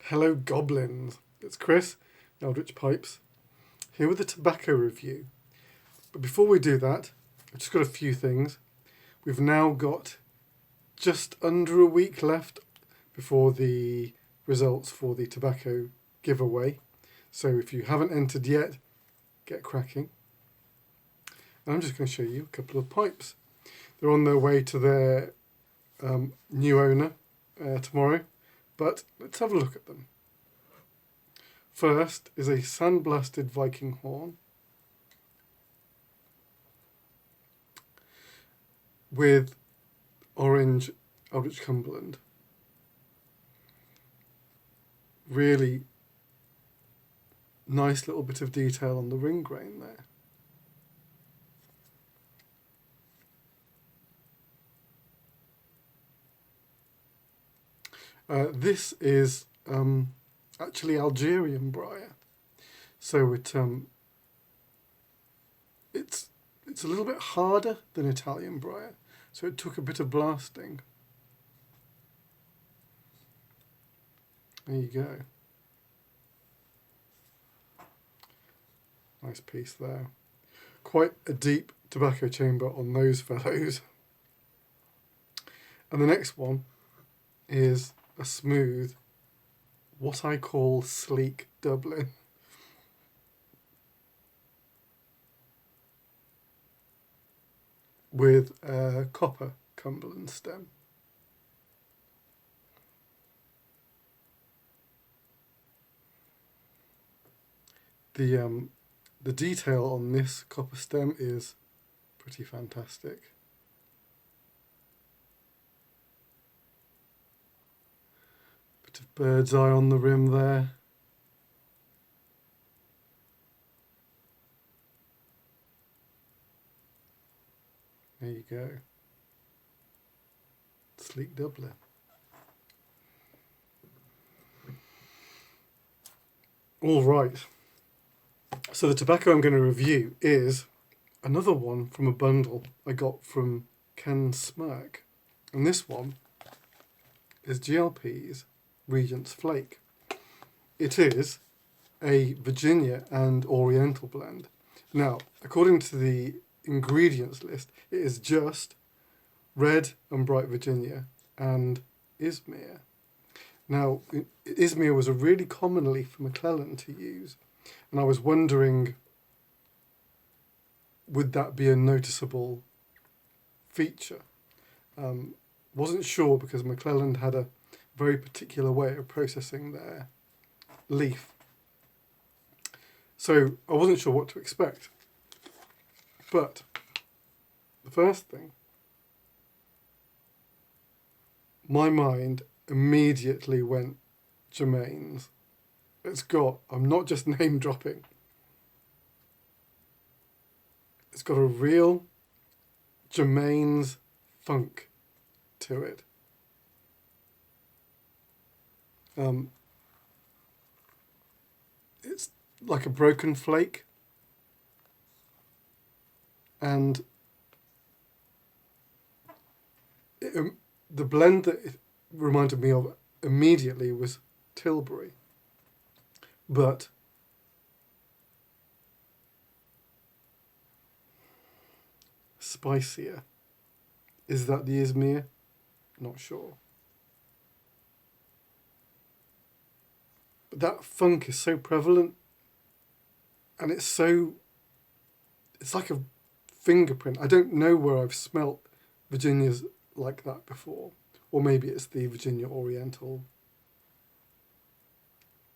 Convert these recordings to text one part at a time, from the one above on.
Hello goblins, it's Chris, Eldritch Pipes, here with a tobacco review. But before we do that, I've just got a few things. We've now got just under a week left before the results for the tobacco giveaway. So if you haven't entered yet, get cracking. And I'm just going to show you a couple of pipes. They're on their way to their new owner tomorrow. But let's have a look at them. First is a sandblasted Viking Horn with orange Eldritch Cumberland. Really nice little bit of detail on the ring grain there. This is actually Algerian briar, so it's a little bit harder than Italian briar, so it took a bit of blasting. There you go. Nice piece there. Quite a deep tobacco chamber on those fellows. And the next one is a smooth, what I call sleek Dublin. With a copper Cumberland stem. The detail on this copper stem is pretty fantastic. Bit of bird's eye on the rim there. There you go. Sleek Dublin. All right. So the tobacco I'm going to review is another one from a bundle I got from Ken Smirk. And this one is GLP's Regent's Flake. It is a Virginia and Oriental blend. Now, according to the ingredients list, it is just red and bright Virginia and Izmir. Now, Izmir was a really common leaf for McClellan to use, and I was wondering, would that be a noticeable feature? Wasn't sure because McClellan had a very particular way of processing their leaf. So I wasn't sure what to expect. But the first thing, my mind immediately went Germain's. It's got, I'm not just name dropping, it's got a real Germain's funk to it. It's like a broken flake. And the blend that it reminded me of immediately was Tilbury. But spicier. Is that the Izmir? Not sure. But that funk is so prevalent, and it's like a fingerprint. I don't know where I've smelt Virginias like that before. Or maybe it's the Virginia Oriental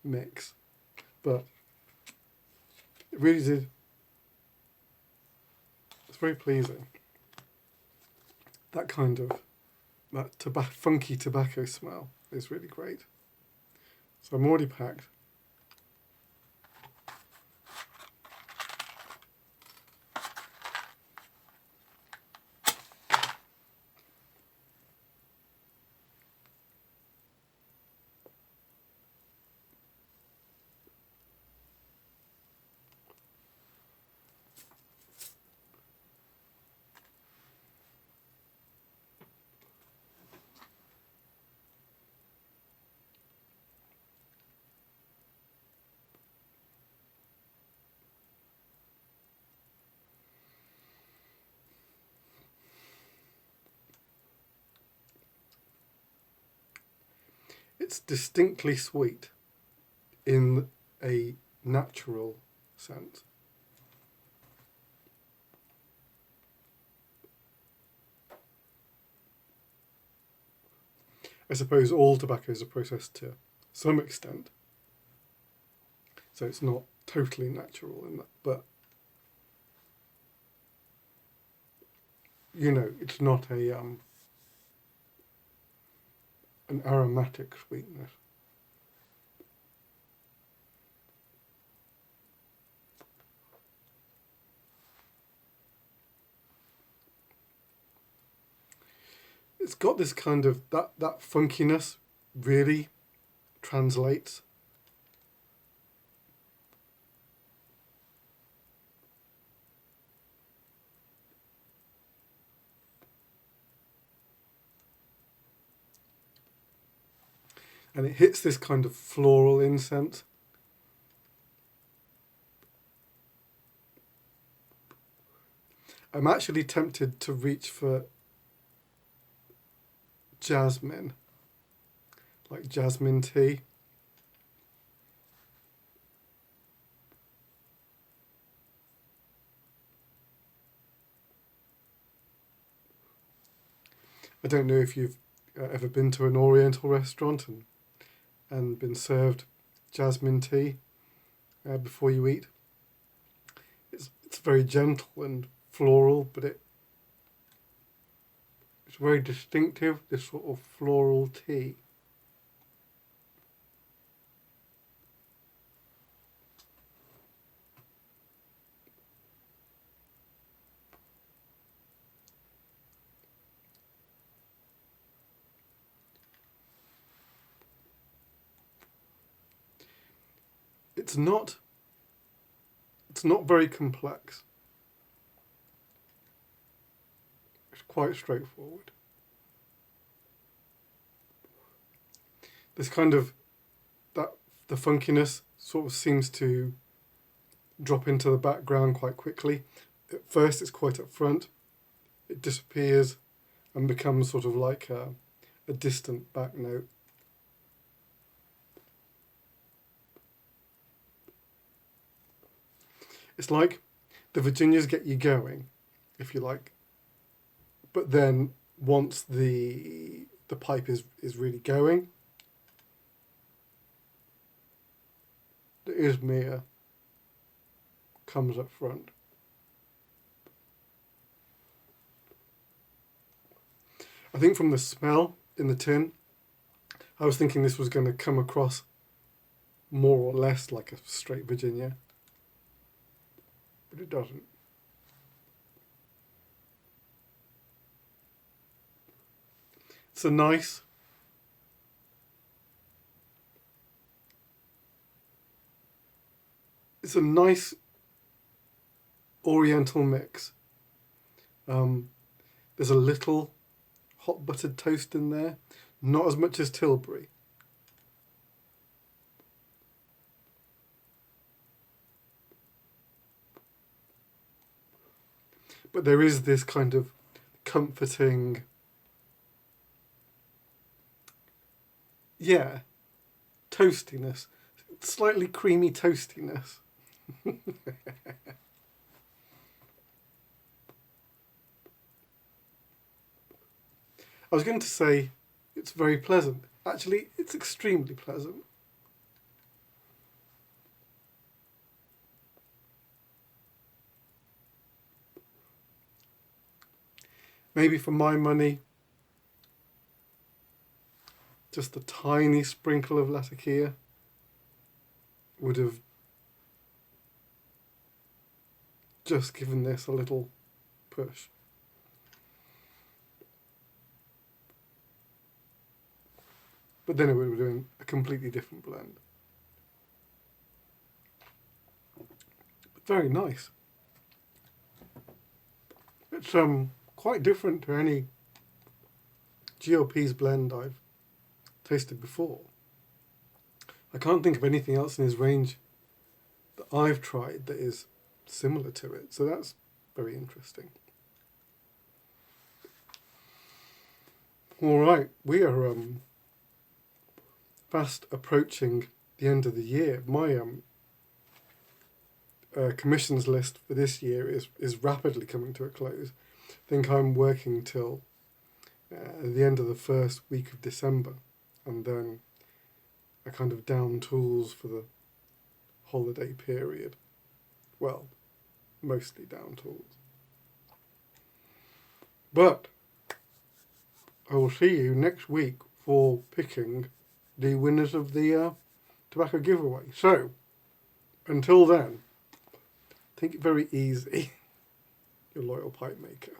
mix. But it really did. It's very pleasing. That kind of, funky tobacco smell is really great. So I'm already packed. it's distinctly sweet in a natural sense. I suppose all tobaccos are processed to some extent, so it's not totally natural in that, but you know, it's not a an aromatic sweetness. It's got this kind of that funkiness really translates. And it hits this kind of floral incense. I'm actually tempted to reach for jasmine, like jasmine tea. I don't know if you've ever been to an Oriental restaurant and been served jasmine tea before you eat. It's very gentle and floral, but it's very distinctive, this sort of floral tea. It's not very complex. It's quite straightforward. This kind of the funkiness sort of seems to drop into the background quite quickly. At first it's quite up front, it disappears and becomes sort of like a distant back note. It's like the Virginias get you going, if you like, but then once the pipe is really going, the Izmir comes up front. I think from the smell in the tin, I was thinking this was going to come across more or less like a straight Virginia, but it doesn't. It's a nice Oriental mix. There's a little hot buttered toast in there, not as much as Tilbury. But there is this kind of comforting, toastiness, slightly creamy toastiness. I was going to say it's very pleasant. Actually, it's extremely pleasant. Maybe for my money, just a tiny sprinkle of Latakia would have just given this a little push. But then it would be doing a completely different blend. But very nice. It's quite different to any GOP's blend I've tasted before. I can't think of anything else in his range that I've tried that is similar to it, so that's very interesting. All right, we are fast approaching the end of the year. My commissions list for this year is rapidly coming to a close. I think I'm working till the end of the first week of December, and then I kind of down tools for the holiday period. Well, mostly down tools. But I will see you next week for picking the winners of the tobacco giveaway. So, until then, take it very easy, your loyal pipe maker.